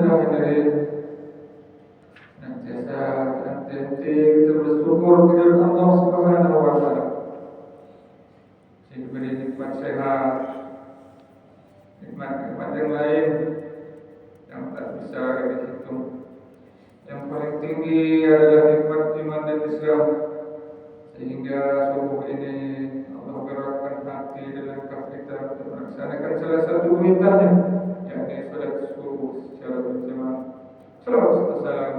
hadirin senantiasa kita bersyukur kepada Allah Subhanahu wa taala. Diberi nikmat sehat, nikmat yang lain yang tak bisa dihitung. Yang paling tinggi adalah nikmat iman dan Islam, sehingga subuh ini Allah gerakkan hati dan langkah kita untuk melaksanakan salah satu perintahnya, yakni salat subuh secara berjamaah. Salawat serta salam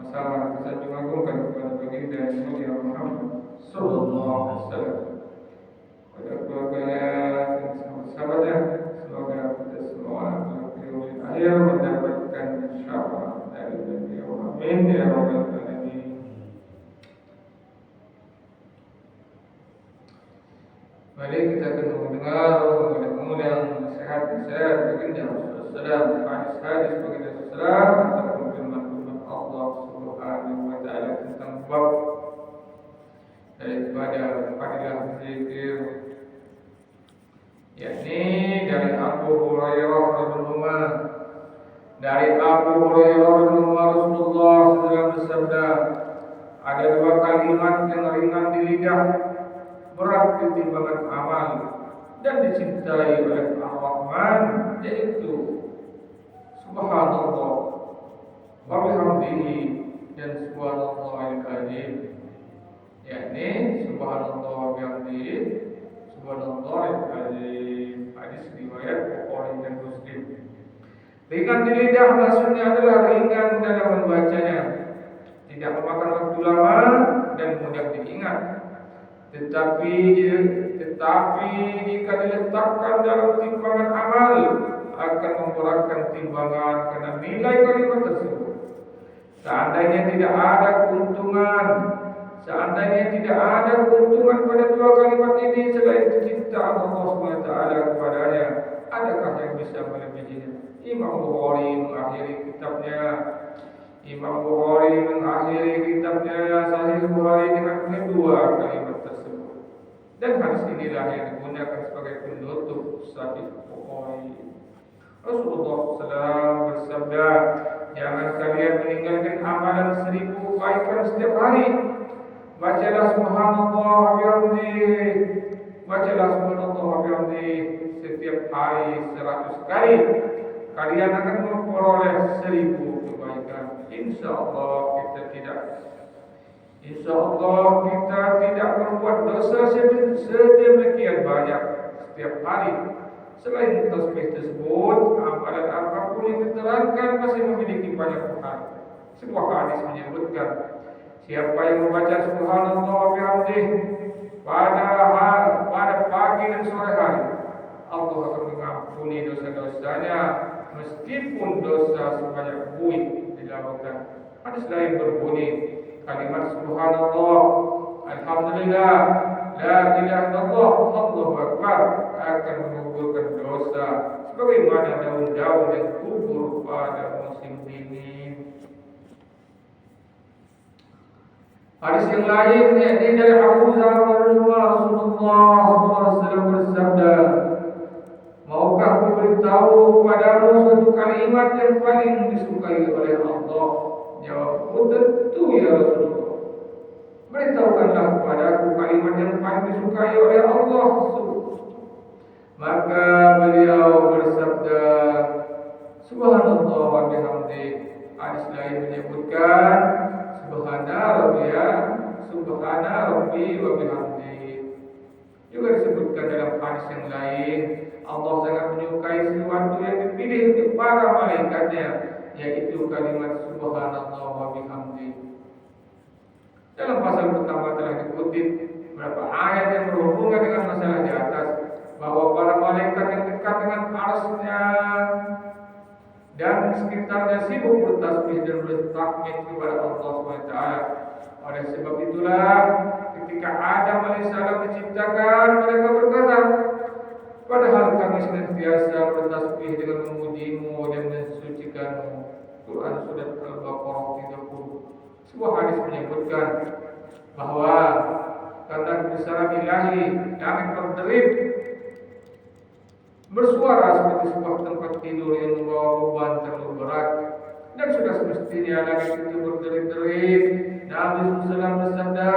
masalah kesanjung agungkan kepada baginda yang mulia Muhammad sallallahu alaihi wasallam, pada keluarganya dan sahabat-sahabatnya. Semoga kita semua di akhir mendapatkan syafaat dari beliau. Amin ya rabbal alamin. Mari kita akan mendengar kemudian nasihat-nasihat baginda Rasulullah, hadis-hadis baginda Rasulullah antara firman Allah Subhanahu wa taala tentang bab daripada fadilah zikir, yakni dari Abu Hurairah radhiyallahu anhu. Dari Abu Hurairah radhiyallahu anhu Rasulullah SAW bersabda, ada dua kalimat yang ringan di lidah, berat di timbangan amal, dan dicintai oleh Ar-Rahman, yaitu Subhanallah wa bihamdihi dan Subhanallahil azim, yakni Subhanallah wa bihamdihi, Subhanallahil azim. Hadis riwayat Bukhari dan Muslim. Ringan di lidah maksudnya adalah ringan dalam membacanya, tidak memakan waktu lama dan mudah diingat. Tetapi jika diletakkan dalam timbangan amal, akan memberatkan timbangan karena nilai kalimat tersebut. Seandainya tidak ada keuntungan pada dua kalimat ini selain cinta Allah SWT kepadanya, adakah yang bisa melebihinya? Imam Bukhari mengakhiri kitabnya Sahih Bukhari dengan kedua kalimat tersebut. Dan hadis inilah yang digunakan sebagai penutup Sahih Bukhari. Rasulullah SAW bersabda, jangan kalian meninggalkan amalan 1000 kebaikan setiap hari. Bacalah Subhanallah wa bihamdihi setiap hari 100 kali. Kalian akan memperoleh 1000 kebaikan. Insyaallah kita tidak berbuat dosa sedemikian banyak setiap hari. Selain tasbih tersebut, amalan apapun yang diterangkan masih memiliki banyak pahala. Sebuah hadis menyebutkan, siapa yang membaca Subhanallah wa bihamdihi pada pagi dan sore hari, Allah akan mengampuni dosa-dosanya meskipun dosa sebanyak buih di lautan. Hadis lain berbunyi, kalimat Subhanallah, Alhamdulillah, La ilaha illallah, Allahu Akbar akan menggugurkan dosa sebagaimana daun-daun yang gugur pada musim dingin. Hadis yang lain yakni dari Abu Dzar Rasulullah SAW bersabda, maukah aku beritahu kepadamu suatu kalimat yang paling disukai oleh Allah? Jawabku, tentu ya Rasulullah. Beritahukanlah kepadaku kalimat yang paling disukai oleh Allah. Maka beliau bersabda, Subhanallah wa bihamdihi. Hadis lain menyebutkan, Subhana Rabbi wa bihamdihi. Juga disebutkan dalam hadis yang lain, Allah sangat menyukai sesuatu yang dipilih untuk para malaikatnya, yaitu kalimat Subhanallah wa bihamdihi. Dalam pasal pertama telah dikutip beberapa ayat yang berhubungan dengan masalah di atas, bahwa para malaikat yang dekat dengan arsy-Nya dan sekitarnya sibuk bertasbih dan bertakmid kepada Allah SWT. Oleh sebab itulah ketika Adam alaihissalam diciptakan, mereka berkata, padahal kami senantiasa bertasbih dengan memuji-Mu dan mensucikan-Mu. Quran Surat Al-Baqarah 30. Sebuah hadis menyebutkan bahwa kata kebesaran ilahi, langit berderim bersuara seperti sebuah tempat tidur yang membawa beban terlalu berat. Dan sudah semestinya langit itu berderik-derik. Nabi SAW bersabda,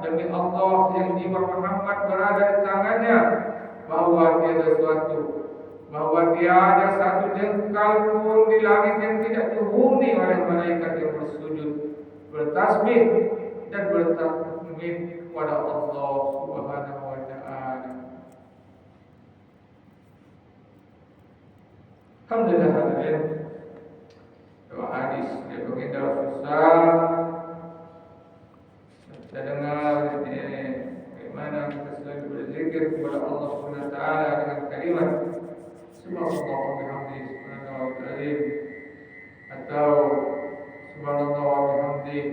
demi Allah yang jiwa Muhammad berada di tangannya, bahwa tiada satu jengkal pun di langit yang tidak dihuni oleh malaikat yang bersujud, bertasbih dan bertakbir kepada Allah Subhanahu wa taala. Alhamdulillah hadirin. Doa hadis dari baginda Rasulullah. Kita dengar bagaimana kita selalu berzikir kepada Allah Subhanahu wa taala dengan kalimat subhanallah wa bihamdihi subhanallah wa ta'ala, atau subhanallah wa bihamdihi,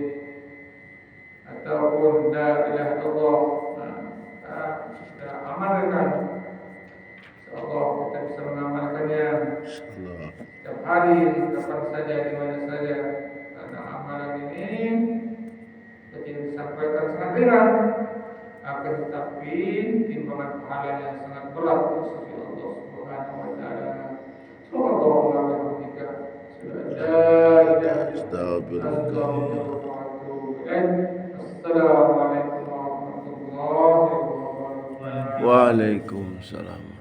ataupun la ilaha illallah. Kita amalkan, insyaallah kita bisa mengamalkannya setiap hari, kapan saja, di mana saja, karena amalan ini seperti yang disampaikan sangat ringan, akan tetapi timbangan pahala yang sangat berat di sisi Allah Subhanahu wa taala. Semoga Allah memberkati kita. Assalamualaikum warahmatullahi wabarakatuh. Waalaikumsalam.